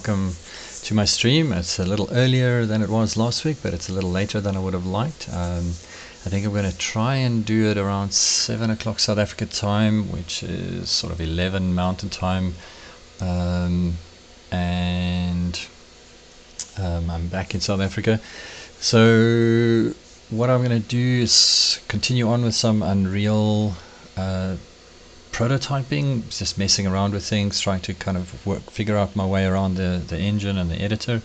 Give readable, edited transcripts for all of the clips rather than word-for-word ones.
welcome to my stream. It's a little earlier than it was last week, but it's a little later than I would have liked. I think I'm going to try and do it around 7 o'clock South Africa time, which is sort of 11 Mountain time. And I'm back in South Africa. So what I'm going to do is continue on with some Unreal prototyping, just messing around with things, trying to kind of figure out my way around the engine and the editor.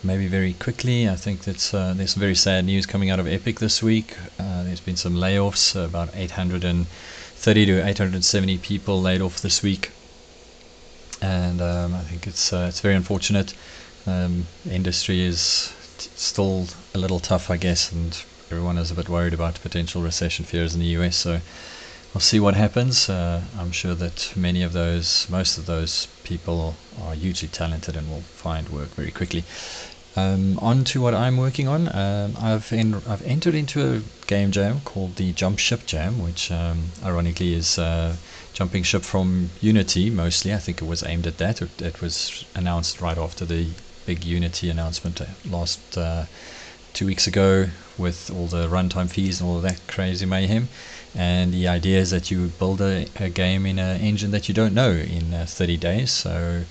Maybe very quickly, I think that there's some very sad news coming out of Epic this week. There's been some layoffs, about 830 to 870 people laid off this week, and I think it's very unfortunate. The industry is still a little tough, I guess, and everyone is a bit worried about potential recession fears in the US, so we'll see what happens. I'm sure that most of those people are hugely talented and will find work very quickly. On to what I'm working on. I've entered into a game jam called the Jump Ship Jam, which ironically is jumping ship from Unity mostly. I think it was aimed at that. It was announced right after the big Unity announcement last 2 weeks ago, with all the runtime fees and all of that crazy mayhem. And the idea is that you build a game in an engine that you don't know in 30 days. So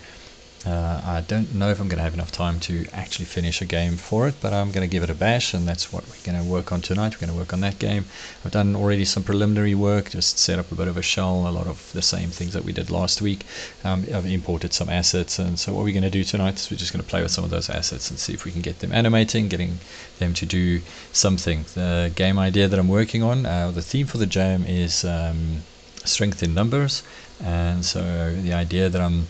I don't know if I'm going to have enough time to actually finish a game for it, but I'm going to give it a bash, and that's what we're going to work on tonight. We're going to work on that game. I've done already some preliminary work, just set up a bit of a shell, a lot of the same things that we did last week. I've imported some assets, and so what we're going to do tonight is we're just going to play with some of those assets and see if we can get them animating, getting them to do something. The game idea that I'm working on, the theme for the jam is strength in numbers, and so the idea that I'm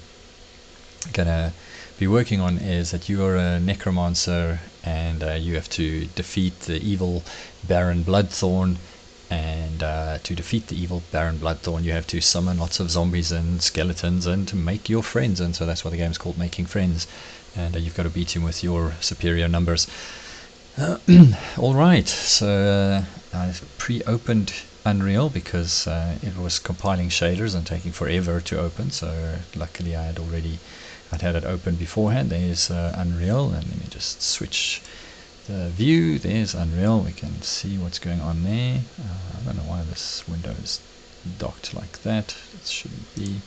gonna be working on is that you are a necromancer, and you have to defeat the evil Baron Bloodthorn, and to defeat the evil Baron Bloodthorn you have to summon lots of zombies and skeletons and to make your friends, and so that's why the game's called Making Friends, and you've got to beat him with your superior numbers. Alright, so I've pre-opened Unreal because it was compiling shaders and taking forever to open, so luckily I'd had it open beforehand. There's Unreal, and let me just switch the view. There's Unreal. We can see what's going on there. I don't know why this window is docked like that. It shouldn't be.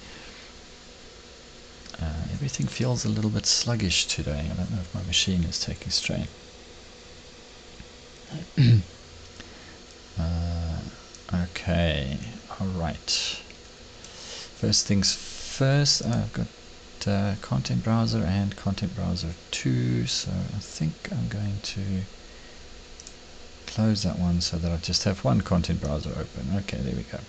Everything feels a little bit sluggish today. I don't know if my machine is taking strain. Okay, alright. First things first, I've got Content Browser and Content Browser 2, so I think I'm going to close that one so that I just have one Content Browser open. Okay, there we go.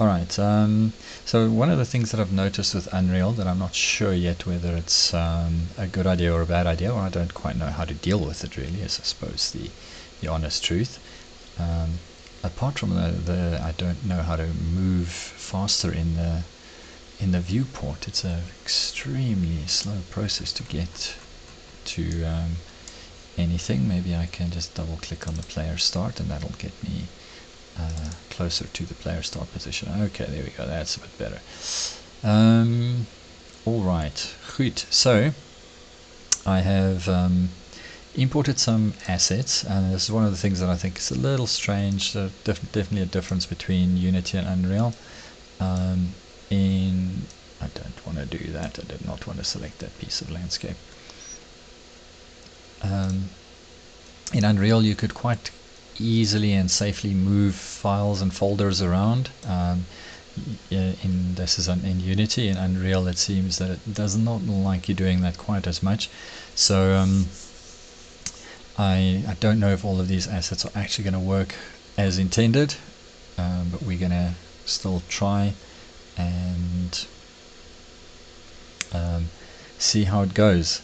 Alright, so one of the things that I've noticed with Unreal that I'm not sure yet whether it's a good idea or a bad idea, or I don't quite know how to deal with it really, is I suppose the honest truth. Apart from I don't know how to move faster in the viewport. It's an extremely slow process to get to anything. Maybe I can just double click on the player start and that'll get me closer to the player start position. Okay, there we go, that's a bit better. Alright, good. So I have imported some assets, and this is one of the things that I think is a little strange. Definitely a difference between Unity and Unreal. I don't want to do that. I did not want to select that piece of landscape. In Unreal you could quite easily and safely move files and folders around. This is in Unity. In Unreal it seems that it does not like you doing that quite as much. So I don't know if all of these assets are actually going to work as intended, but we're going to still try and see how it goes.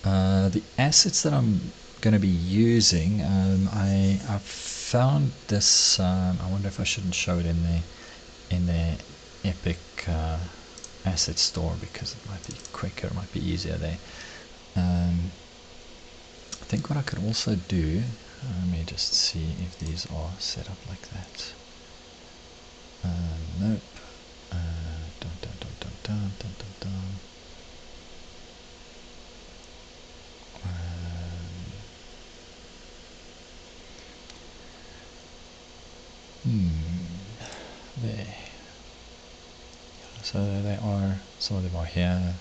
The assets that I'm going to be using, I've found this. I wonder if I shouldn't show it in the Epic asset store, because it might be quicker, it might be easier there. I think what I could also do, let me just see if these are set up like that. Nope. There. So they are, some of them are here.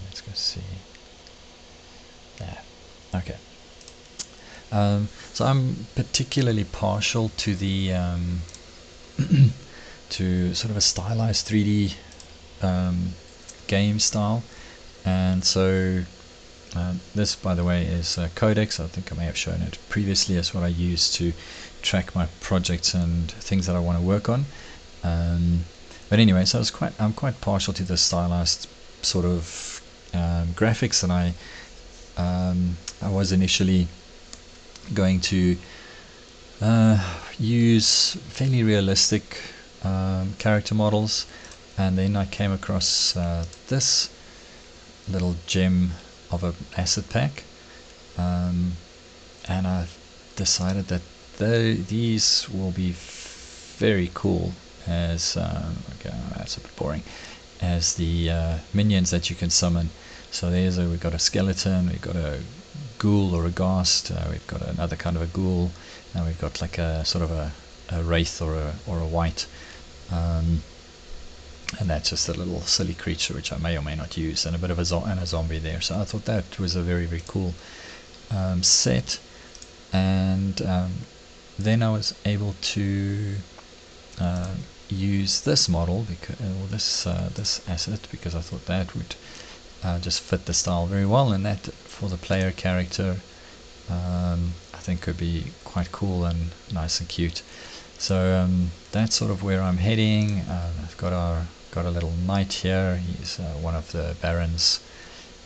Let's go see. Yeah. Okay. So I'm particularly partial to the to sort of a stylized 3D game style, and so this, by the way, is Codex. I think I may have shown it previously as what I use to track my projects and things that I want to work on. But anyway, so I'm quite partial to the stylized sort of graphics, and I was initially going to use fairly realistic character models, and then I came across this little gem of an asset pack, and I decided that these will be very cool as okay, that's a bit boring, as the minions that you can summon. So we've got a skeleton, we've got a ghoul or a ghast, we've got another kind of a ghoul, and we've got like a sort of a wraith or a wight, and that's just a little silly creature which I may or may not use, and a bit of a zombie there. So I thought that was a very, very cool set, and then I was able to use this model or this asset, because I thought that would just fit the style very well, and that for the player character I think could be quite cool and nice and cute. So that's sort of where I'm heading. I've got a little knight here. He's one of the Baron's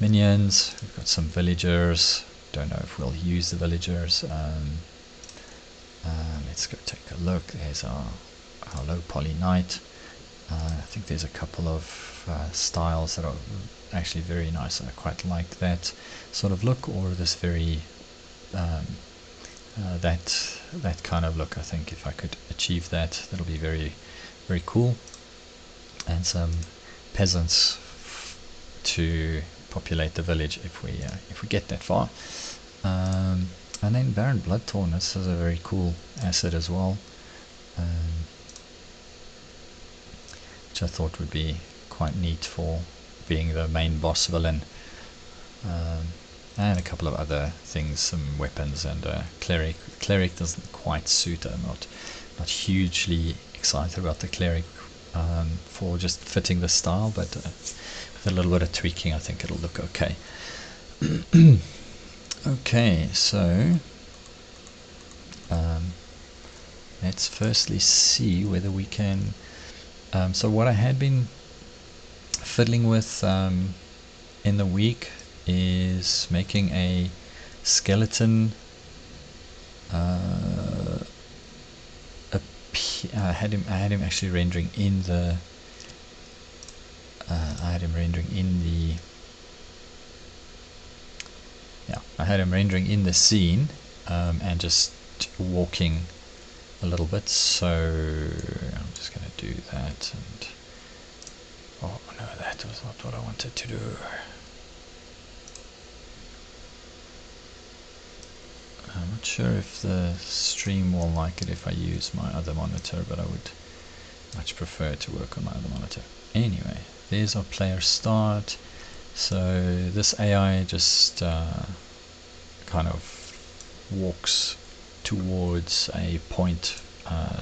minions. We've got some villagers. Don't know if we'll use the villagers. Let's go take a look. There's our low poly knight. I think there's a couple of styles that are actually very nice. I quite like that sort of look, or this very that kind of look. I think if I could achieve that, that'll be very, very cool. And some peasants to populate the village if we get that far. And then Baron Bloodthorn, this is a very cool asset as well, which I thought would be quite neat for being the main boss villain. And a couple of other things, some weapons, and a cleric. Cleric doesn't quite suit. I'm not hugely excited about the cleric for just fitting the style, but with a little bit of tweaking I think it'll look okay. Okay, so let's firstly see whether we can so what I had been fiddling with in the week is making a skeleton. I had him actually rendering in the I had him rendering in the scene, and just walking a little bit. So I'm just going to do that, and oh no, that was not what I wanted to do. I'm not sure if the stream will like it if I use my other monitor, but I would much prefer to work on my other monitor. Anyway, there's our player start. So this AI just kind of walks towards a point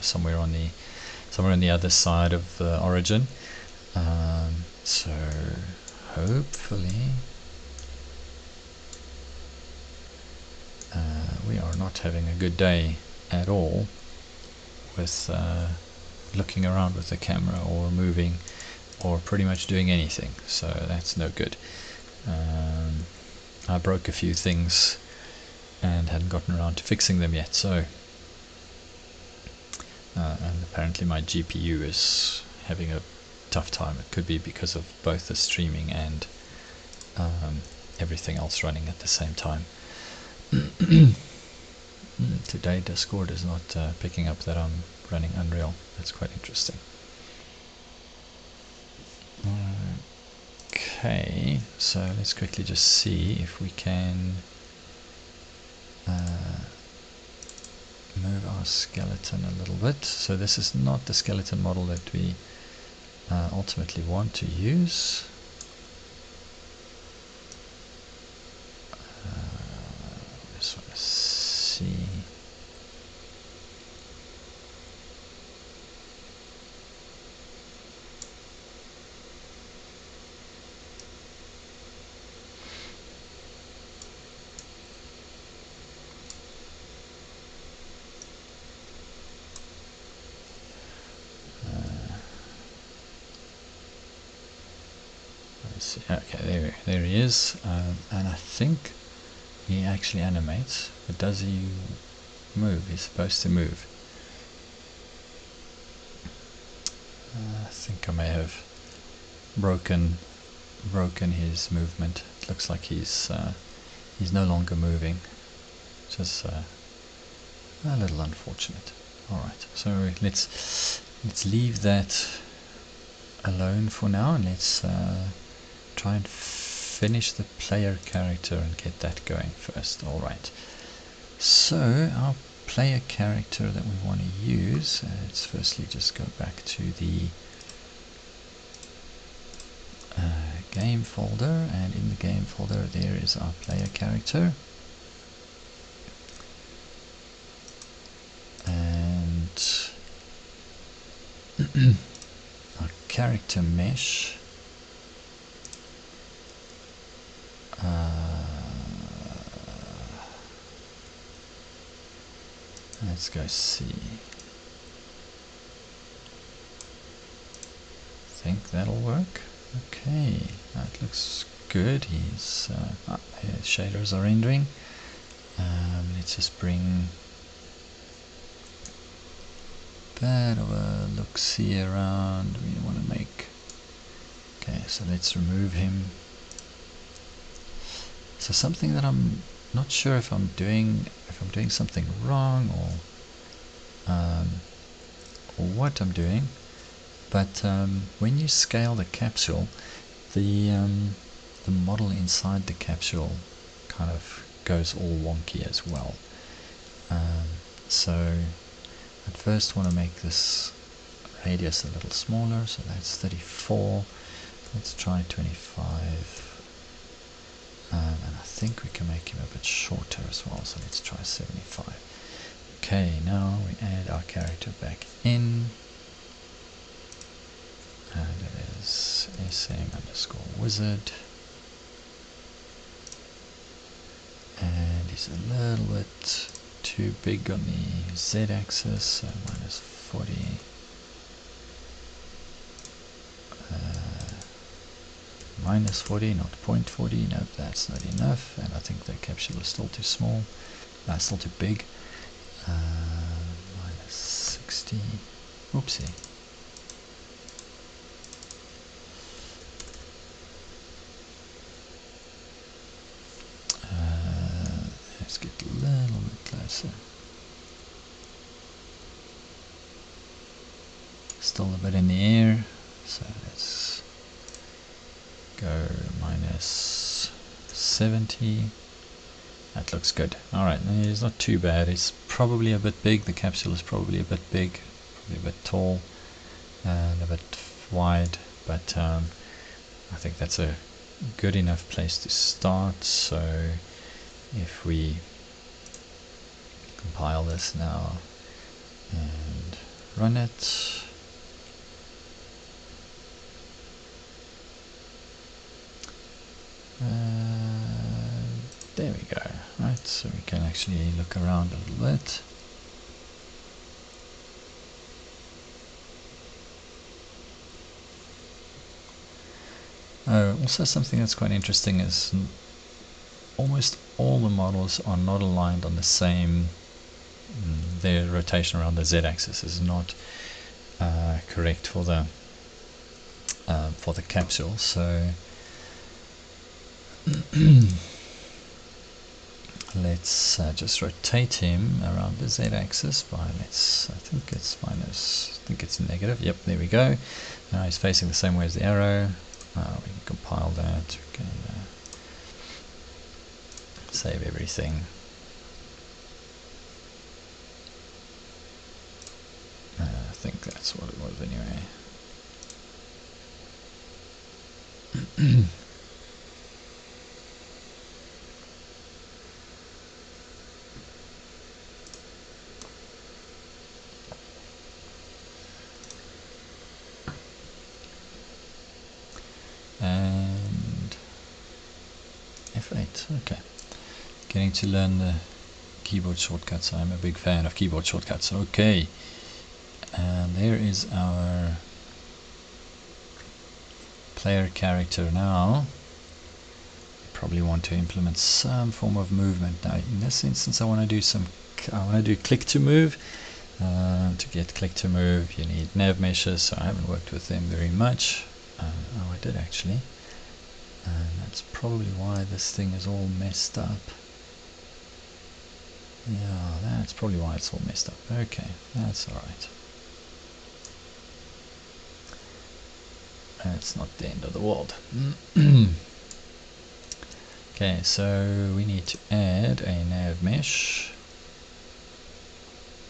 somewhere on the other side of the origin. So hopefully we are not having a good day at all with looking around with the camera or moving or pretty much doing anything, so that's no good. I broke a few things and hadn't gotten around to fixing them yet, so and apparently my GPU is having a tough time. It could be because of both the streaming and everything else running at the same time. Today Discord is not picking up that I'm running Unreal. That's quite interesting. Okay, so let's quickly just see if we can move our skeleton a little bit. So this is not the skeleton model that we ultimately want to use. Just want to see. Okay, there he is, and I think he actually animates, but does he move? He's supposed to move. I think I may have broken his movement. It looks like he's no longer moving, which is a little unfortunate. All right, so let's leave that alone for now, and let's try and finish the player character and get that going first. Alright, so our player character that we want to use, let's firstly just go back to the game folder, and in the game folder there is our player character, and our character mesh. Let's go see. I think that'll work. Okay, that looks good. His shaders are rendering. Let's just bring bit of a look-see around. We want to make. Okay, so let's remove him. So something that I'm not sure if I'm doing something wrong or what I'm doing, but when you scale the capsule, the model inside the capsule kind of goes all wonky as well. So I'd first want to make this radius a little smaller, so that's 34. Let's try 25. And I think we can make him a bit shorter as well, so let's try 75. Okay, now we add our character back in, and it is SM_wizard, and he's a little bit too big on the Z-axis, so -40. -40, not 0.40. No, that's not enough, and I think the capsule is still too small. Still too big. -60. Oopsie. Let's get a little bit closer. Still a bit in the air, so let's go -70. That looks good. Alright, it's not too bad. It's probably a bit big. The capsule is probably a bit big, probably a bit tall, and a bit wide, but I think that's a good enough place to start. So if we compile this now and run it, there we go. Right, so we can actually look around a little bit. Also, something that's quite interesting is almost all the models are not aligned on the same. Their rotation around the Z-axis is not correct for the capsule. So let's just rotate him around the Z-axis by I think it's negative. Yep, there we go. Now he's facing the same way as the arrow. We can compile that. We can save everything. That's what it was anyway. And F8, okay. Getting to learn the keyboard shortcuts. I'm a big fan of keyboard shortcuts. Okay, and there is our player character now. Probably want to implement some form of movement. Now in this instance I want to do click to move. To get click to move you need nav meshes, so I haven't worked with them very much. Oh, I did actually, and that's probably why this thing is all messed up. Yeah, that's probably why it's all messed up. Okay, that's alright. It's not the end of the world. Okay, so we need to add a nav mesh.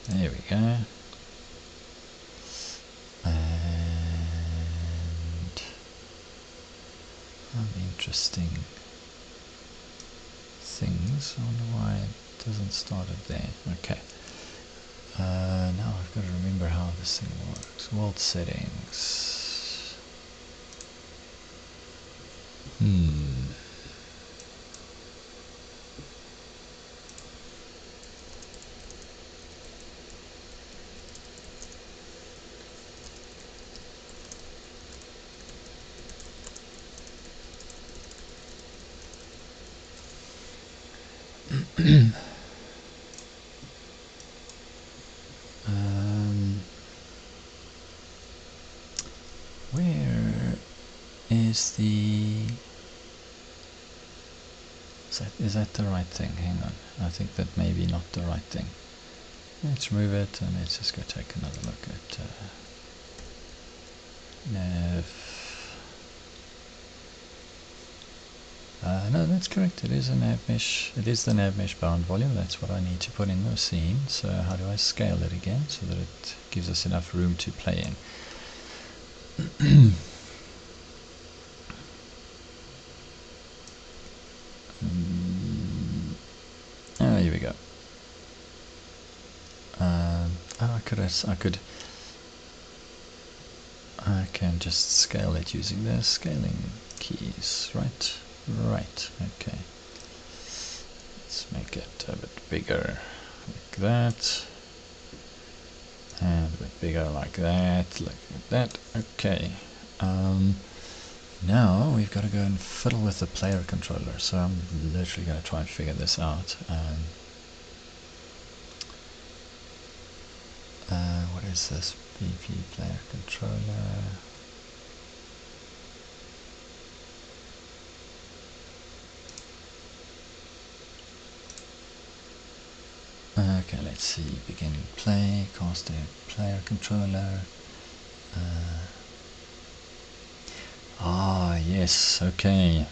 There we go. And interesting things. I wonder why it doesn't start it there. Okay. Now I've got to remember how this thing works. World settings. Where is the... Is that the right thing? Hang on. I think that may be not the right thing. Let's remove it and let's just go take another look at nav. No, that's correct. It is a nav mesh. It is the nav mesh bound volume. That's what I need to put in the scene. So how do I scale it again so that it gives us enough room to play in? Here we go. I can just scale it using the scaling keys, right? Right, okay. Let's make it a bit bigger, like that. And a bit bigger like that, like that. Okay. Now we've got to go and fiddle with the player controller. So I'm literally going to try and figure this out. What is this? BP player controller. Okay, let's see. Beginning play, cast a player controller. Yes, okay.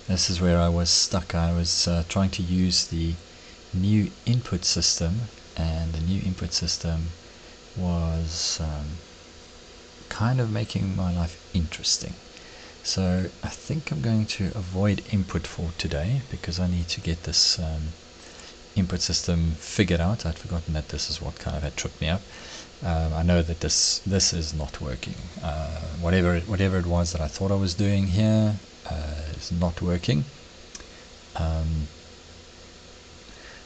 This is where I was stuck. I was trying to use the new input system, and the new input system was kind of making my life interesting. So I think I'm going to avoid input for today because I need to get this input system figured out. I'd forgotten that this is what kind of had tripped me up. I know that this is not working. Whatever it was that I thought I was doing here is not working.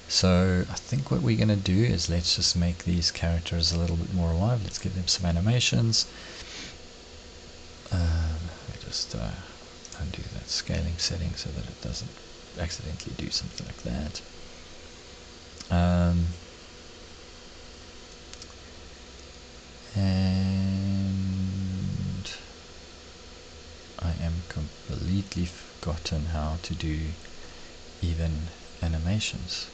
So I think what we're going to do is let's just make these characters a little bit more alive. Let's give them some animations. Just undo that scaling setting so that it doesn't accidentally do something like that. And I am completely forgotten how to do even animations.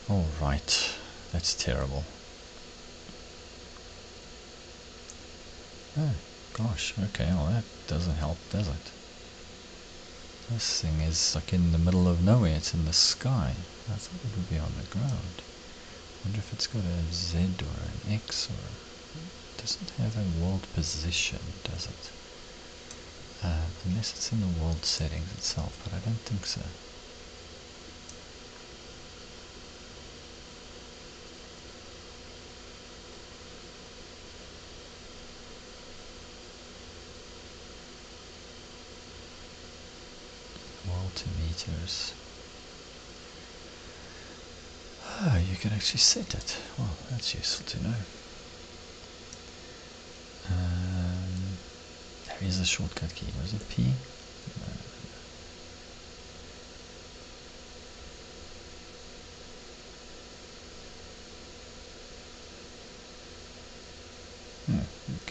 Alright, that's terrible. Oh gosh, okay, well that doesn't help, does it? This thing is like in the middle of nowhere. It's in the sky. I thought it would be on the ground. I wonder if it's got a Z or an X, or it doesn't have a world position, does it? Unless it's in the world settings itself, but I don't think so. Multimeters. Ah, you can actually set it. Well, that's useful to know. There is a shortcut key. Was it P?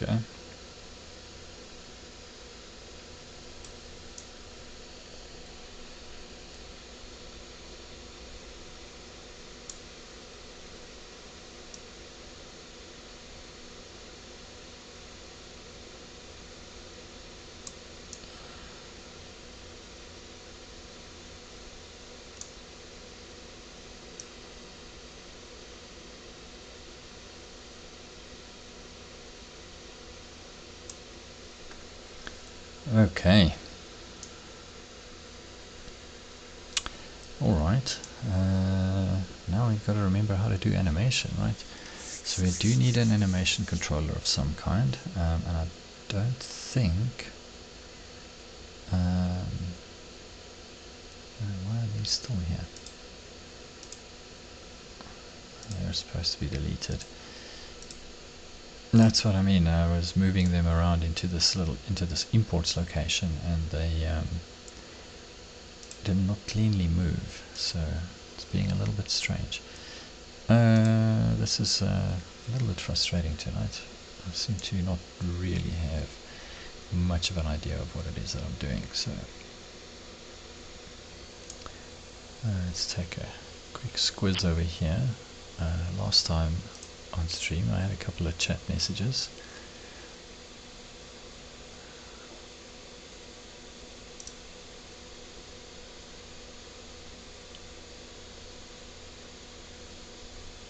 Okay. Okay. Alright. Now we've got to remember how to do animation, right? So we do need an animation controller of some kind, and I don't think... why are these still here? They're supposed to be deleted. That's what I mean. I was moving them around into this imports location, and they did not cleanly move, so it's being a little bit strange. This is a little bit frustrating tonight. I seem to not really have much of an idea of what it is that I'm doing, so let's take a quick squiz over here. Last time on stream I had a couple of chat messages.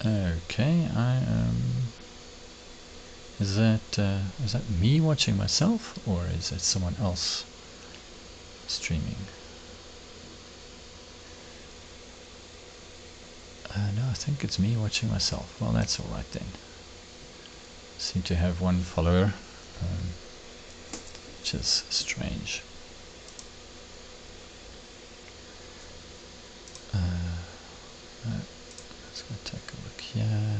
Okay, is that me watching myself, or is it someone else streaming? No, I think it's me watching myself. Well, that's alright then. Seem to have one follower, which is strange. Let's go take a look here.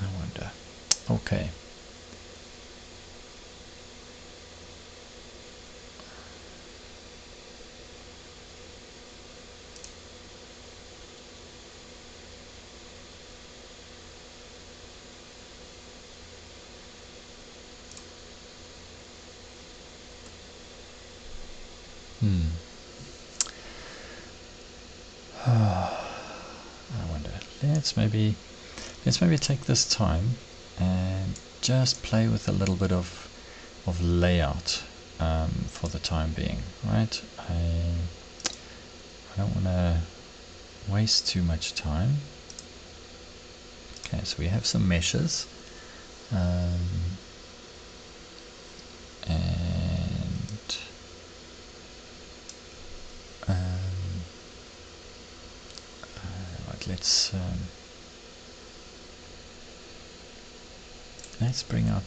I wonder. Okay. I wonder. Let's maybe take this time and just play with a little bit of layout for the time being, right? I don't want to waste too much time. Okay, so we have some meshes, and right, let's bring out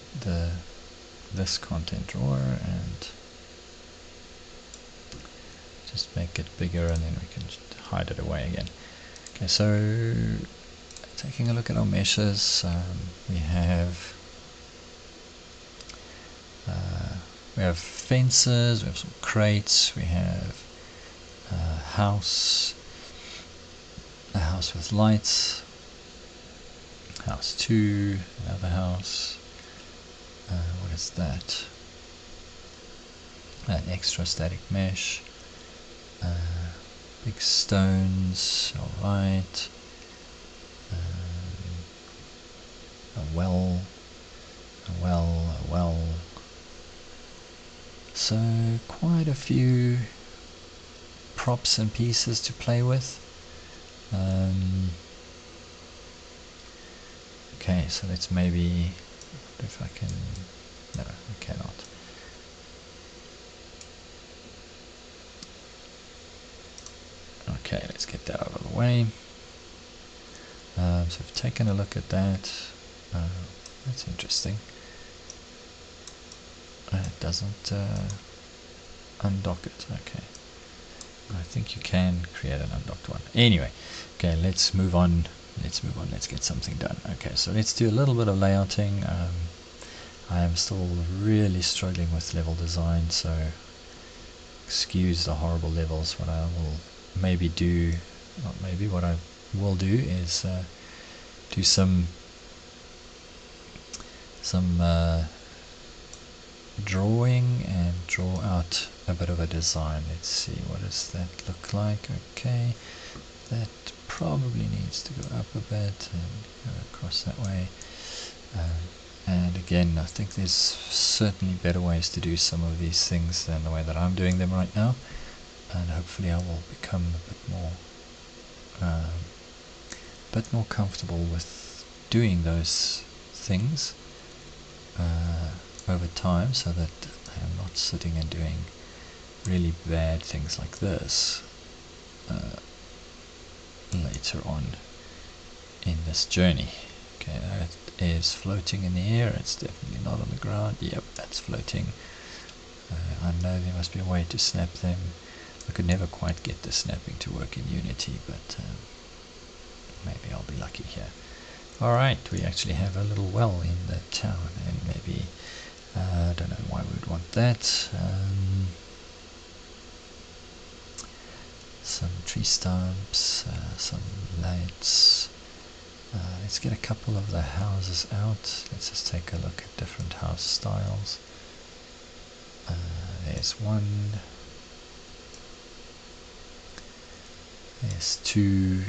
this content drawer and just make it bigger, and then we can just hide it away again. Okay, so taking a look at our meshes, we have fences, we have some crates, we have a house with lights, house 2, another house, what is that? An extra static mesh, big stones, alright, a well, well. So quite a few props and pieces to play with. Okay, so let's maybe, if I can, no, I cannot. Okay, let's get that out of the way. So I've taken a look at that. That's interesting. It doesn't undock it. Okay. I think you can create an undocked one. Anyway, okay, let's move on. Let's get something done. Okay, so let's do a little bit of layouting. I am still really struggling with level design, so excuse the horrible levels. What I will maybe do, not maybe, what I will do is do some drawing and draw out a bit of a design. Let's see, what does that look like? Okay, that probably needs to go up a bit and go across that way. And again, I think there's certainly better ways to do some of these things than the way that I'm doing them right now, and hopefully I will become a bit more comfortable with doing those things over time, so that I'm not sitting and doing really bad things like this later on in this journey. Okay, that is floating in the air. It's definitely not on the ground. Yep, that's floating. I know there must be a way to snap them. I could never quite get the snapping to work in Unity, but maybe I'll be lucky here. Alright, we actually have a little well in the town, and maybe, I don't know why we would want that. Some tree stumps, some lights. Let's get a couple of the houses out. Let's just take a look at different house styles. There's one. There's two.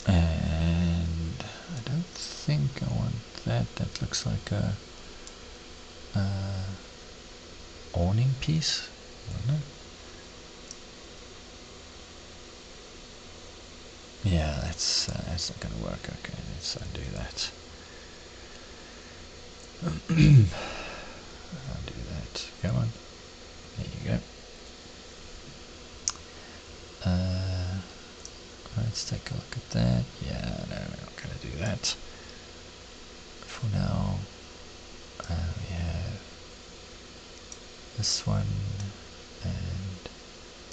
And I don't think I want that. That looks like a awning piece. I don't know. Yeah, that's not going to work. Okay, let's undo that. Undo that. Come on. There you go. Let's take a look at that. Yeah, no, we're not going to do that. For now, we have this one and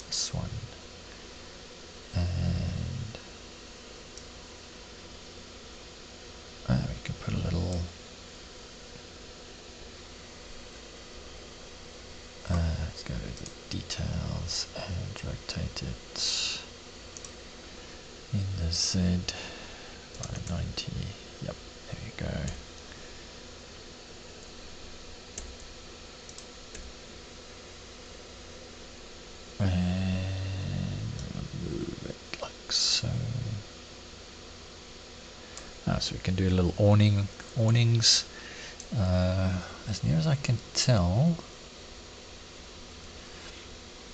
this one, and we can put a little let's go to the details and rotate it in the Z by 90. Yep, there you go. Move it like so. So we can do a little awnings. As near as I can tell,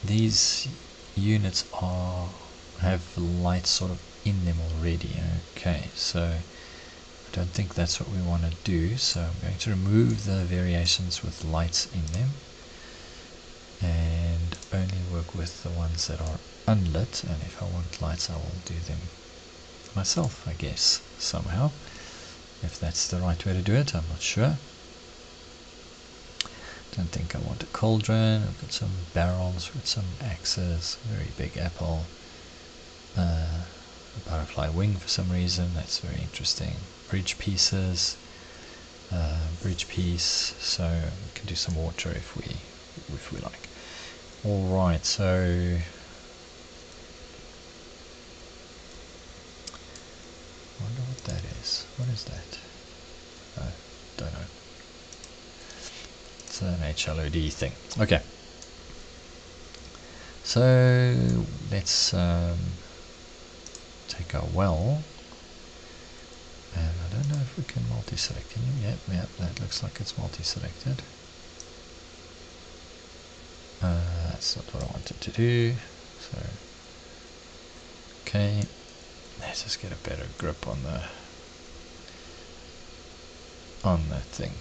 these units have lights sort of in them already. Okay, so I don't think that's what we want to do, so I'm going to remove the variations with lights in them and only work with the ones that are unlit, and if I want lights I will do them myself, I guess, somehow. If that's the right way to do it, I'm not sure. Don't think I want a cauldron. I've got some barrels with some axes, very big apple, a butterfly wing for some reason, that's very interesting. Bridge pieces, bridge piece, so we can do some water if we like. Alright, so I wonder what that is. What is that? Don't know. It's an HLOD thing. Okay. So let's take our well, and I don't know if we can multi-select. Can you? Yep, that looks like it's multi-selected. That's not what I wanted to do. So, okay, let's just get a better grip on that thing.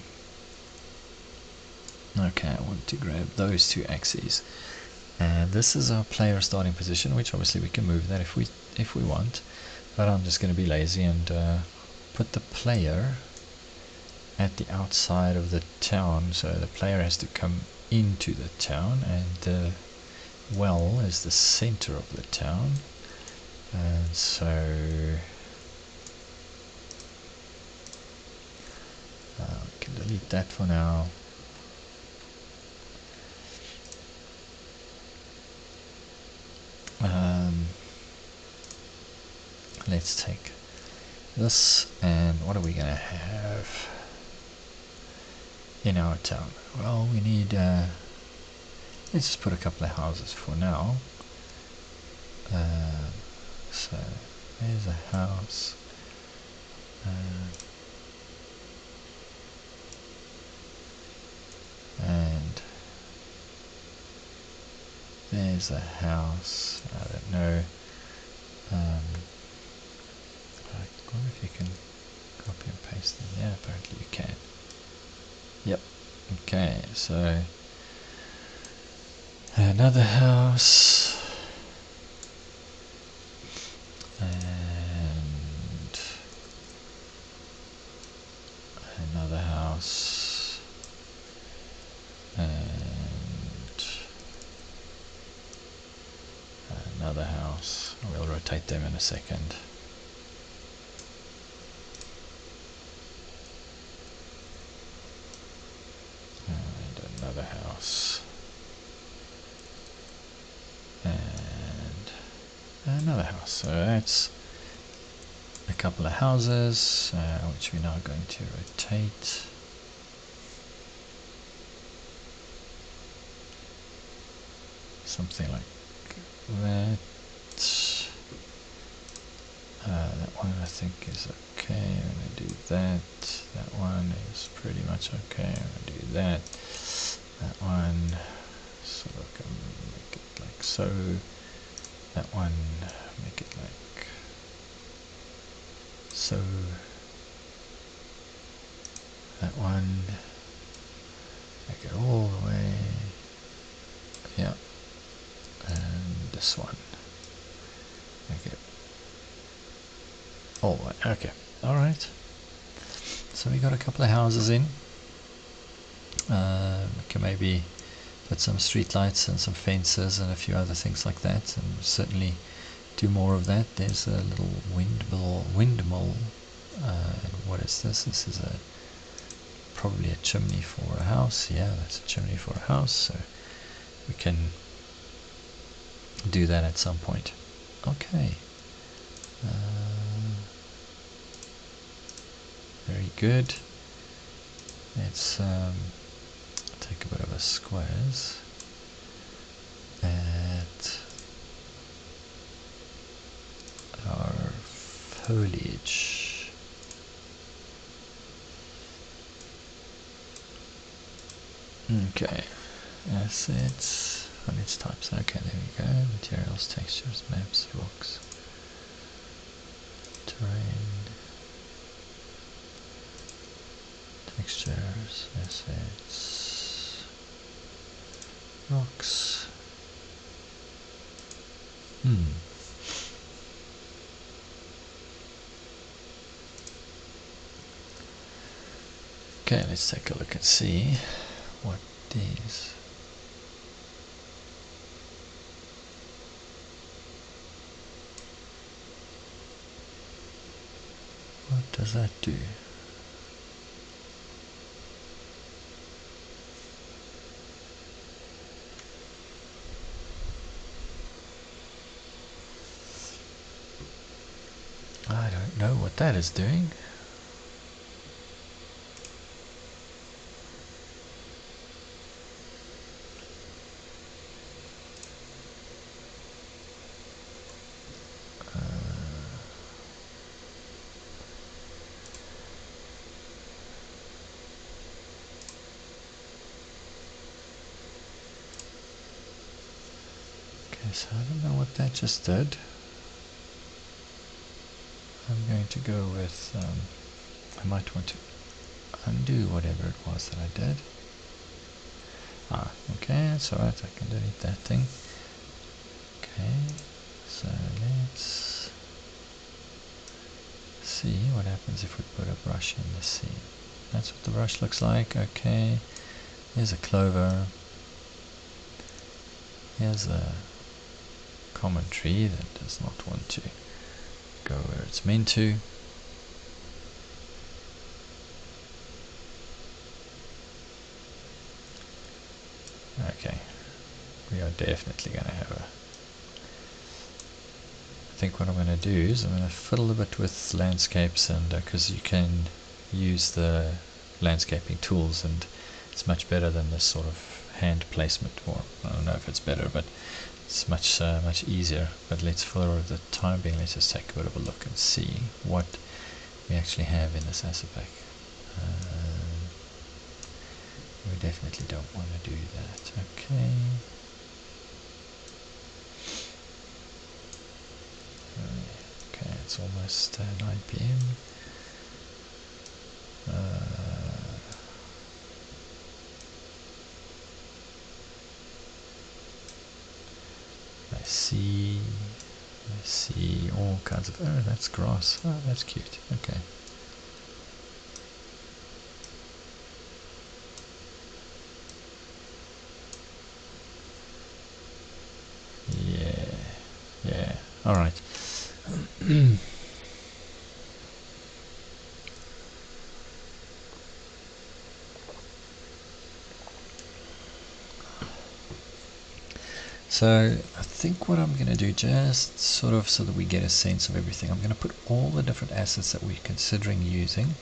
Okay, I want to grab those two axes, and this is our player starting position, which obviously we can move that if we want, but I'm just going to be lazy and put the player at the outside of the town, so the player has to come into the town, and the well is the center of the town, and so we can delete that for now. Let's take this, and what are we going to have in our town? Well, we need, let's just put a couple of houses for now. So there's a house, and there's a house. I don't know. I wonder if you can copy and paste them. Yeah, apparently you can. Yep. Okay, so another house, and another house, and another house. We'll rotate them in a second. And another house. And another house. So that's a couple of houses, which we're now going to rotate. Something like that. That one I think is okay. I'm going to do that. That one is pretty much okay. I'm going to do that. That one, so I can make it like so. That one, make it like so. That one, make it all the way. Yeah. And this one, make it all the way. Okay. Alright. So we got a couple of houses in. We can maybe put some street lights and some fences and a few other things like that, and certainly do more of that. There's a little windmill. What is this? This is probably a chimney for a house. Yeah, that's a chimney for a house, so we can do that at some point. Okay. Very good. Let's take a bit of a squares at our foliage. Okay, assets, foliage types. Okay, there we go. Materials, textures, maps, rocks, terrain, textures, assets, rocks. Okay, let's take a look and see what these. What does that do? I don't know what that is doing. so I don't know what that just did. I'm going to go with, I might want to undo whatever it was that I did. Okay, that's alright, I can delete that thing. Okay, so let's see what happens if we put a brush in the scene. That's what the brush looks like. Okay, here's a clover. Here's a common tree that does not want to go where it's meant to. Okay, we are definitely going to have a... I think what I'm going to do is I'm going to fiddle a bit with landscapes, and because you can use the landscaping tools, and it's much better than this sort of hand placement, or I don't know if it's better, but it's much easier. But let's, for the time being, let's just take a bit of a look and see what we actually have in this asset pack. We definitely don't want to do that. Okay. Okay, it's almost 9 p.m. I see all kinds of... Oh, that's grass. Oh, that's cute. Okay. Yeah. All right. So I think what I'm going to do, just sort of so that we get a sense of everything, I'm going to put all the different assets that we're considering using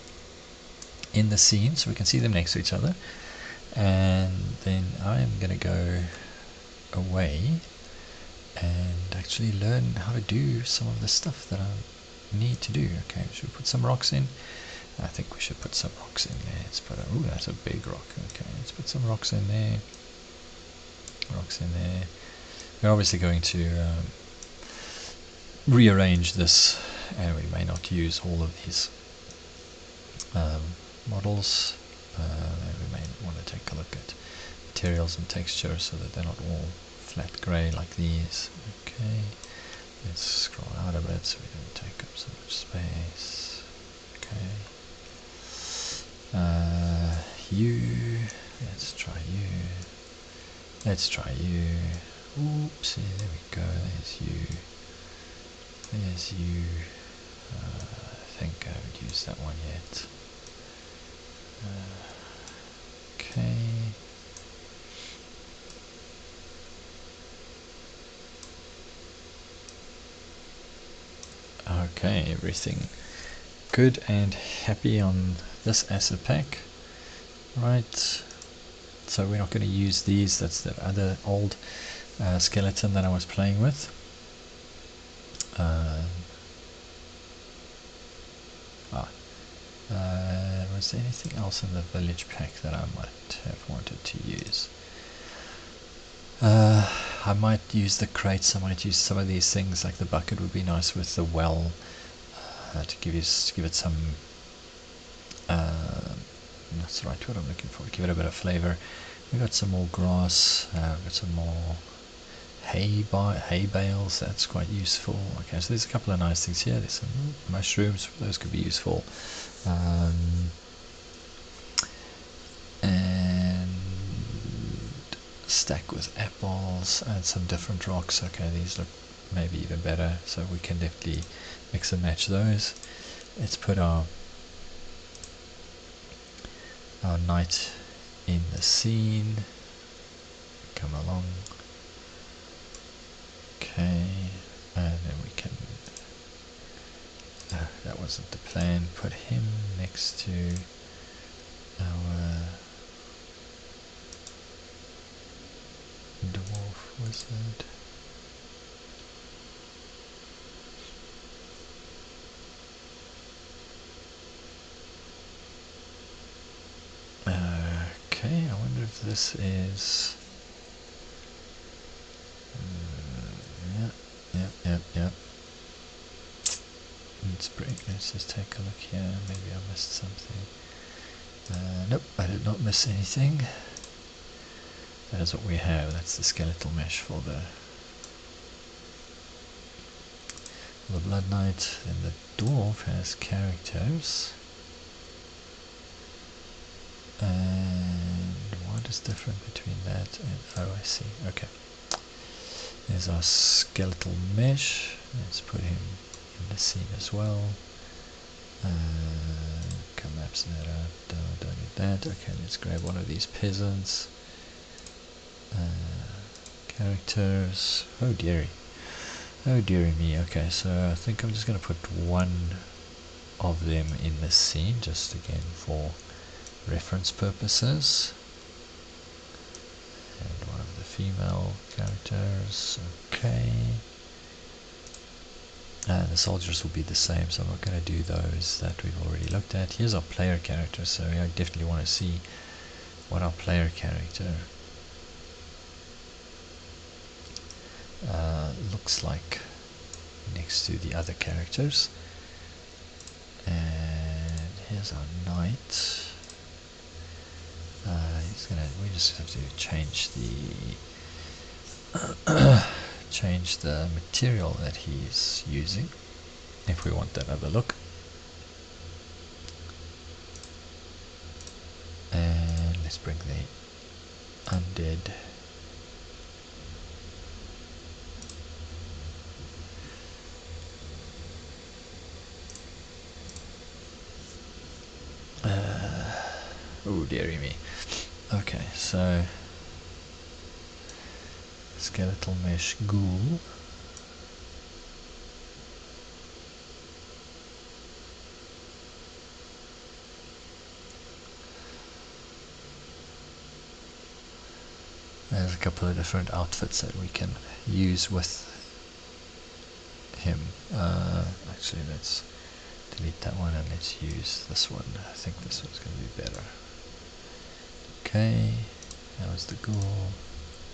in the scene so we can see them next to each other, and then I am going to go away and actually learn how to do some of the stuff that I need to do. Okay, should we put some rocks in? I think we should put some rocks in there. Let's put ooh, that's a big rock. Okay, let's put some rocks in there. Rocks in there. We're obviously going to rearrange this, and we may not use all of these models. We may want to take a look at materials and texture so that they're not all flat grey like these. Okay, let's scroll out a bit so we don't take up so much space. Okay, let's try you. Let's try you. Oopsie, there we go. There's you. There's you. I think I haven't used that one yet. Okay. Okay, everything good and happy on this asset pack. Right. So we're not going to use these. That's the other old skeleton that I was playing with. Was there anything else in the village pack that I might have wanted to use? I might use the crates. I might use some of these things, like the bucket would be nice with the well, to give it some. That's the right word I'm looking for. Give it a bit of flavor. We got some more grass. We got some more hay bales. That's quite useful. Okay, so there's a couple of nice things here. There's some mushrooms. Those could be useful. And stack with apples and some different rocks. Okay, these look maybe even better, so we can definitely mix and match those. Let's put our knight in the scene. Come along. Okay, and then we can, that wasn't the plan, put him next to our dwarf wizard. Okay, I wonder if this is let's just take a look here. Maybe I missed something. Nope, I did not miss anything. That is what we have. That's the skeletal mesh for the Blood Knight. Then the dwarf has characters. And what is different between that and... oh, I see. Okay. There's our skeletal mesh. Let's put him in the scene as well. Collapse that up. Don't need that. Okay, let's grab one of these peasants. Characters. Oh dearie. Oh dearie me. Okay, so I think I'm just going to put one of them in the scene, just again for reference purposes. And one of the female characters. Okay. The soldiers will be the same, so I'm not going to do those that we've already looked at. Here's our player character, so I definitely want to see what our player character looks like next to the other characters. And here's our knight. We just have to change the material that he's using if we want that other look. And let's bring the undead oh dearie me. Okay, so skeletal mesh ghoul. There's a couple of different outfits that we can use with him. Actually, let's delete that one and let's use this one. I think this one's going to be better. Okay, that was the ghoul.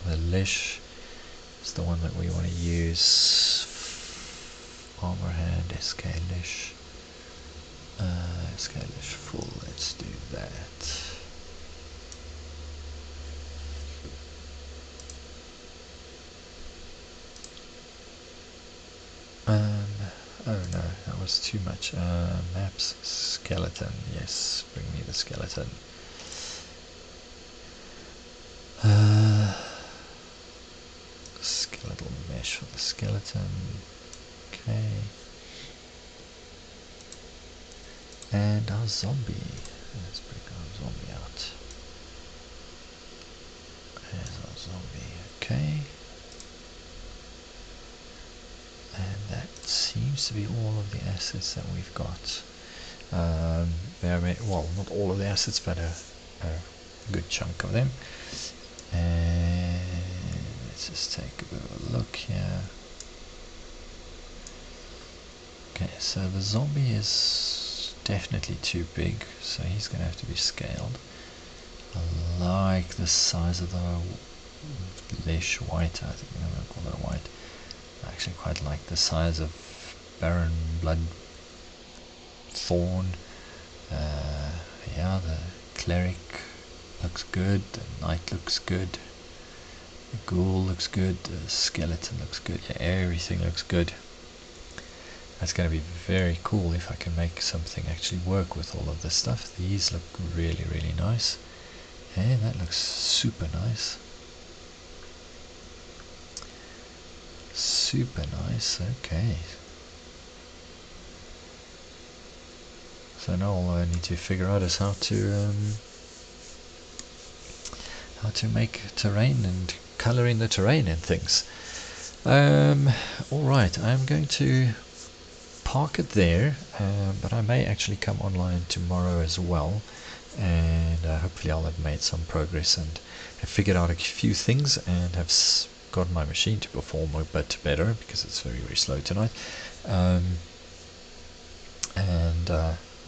The Lish is the one that we want to use. Armor hand, SK Lish. SK Lish full, let's do that. Oh no, that was too much. Maps, skeleton, yes, bring me the skeleton. Skeletal mesh for the skeleton. Okay. And our zombie. Let's bring our zombie out. There's our zombie. Okay. And that seems to be all of the assets that we've got. Well, not all of the assets, but a good chunk of them. And let's just take a bit of a look here. Okay, so the zombie is definitely too big, so he's going to have to be scaled. I like the size of the Lish white, I think I'm going to call that white. I actually quite like the size of Baron Blood Thorn. Yeah, the cleric looks good, the knight looks good, the ghoul looks good, the skeleton looks good, yeah, everything looks good. That's going to be very cool if I can make something actually work with all of this stuff. These look really, really nice. And that looks super nice. Super nice, okay. So now all I need to figure out is how to make terrain and color in the terrain and things. Alright, I'm going to park it there, but I may actually come online tomorrow as well, and hopefully I'll have made some progress and have figured out a few things and have got my machine to perform a bit better, because it's very, very slow tonight.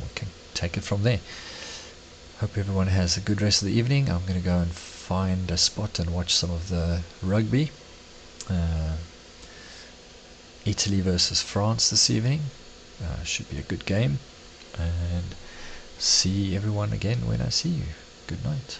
We can take it from there. Hope everyone has a good rest of the evening. I'm going to go and find a spot and watch some of the rugby. Italy versus France this evening. Should be a good game, and see everyone again when I see you. Good night.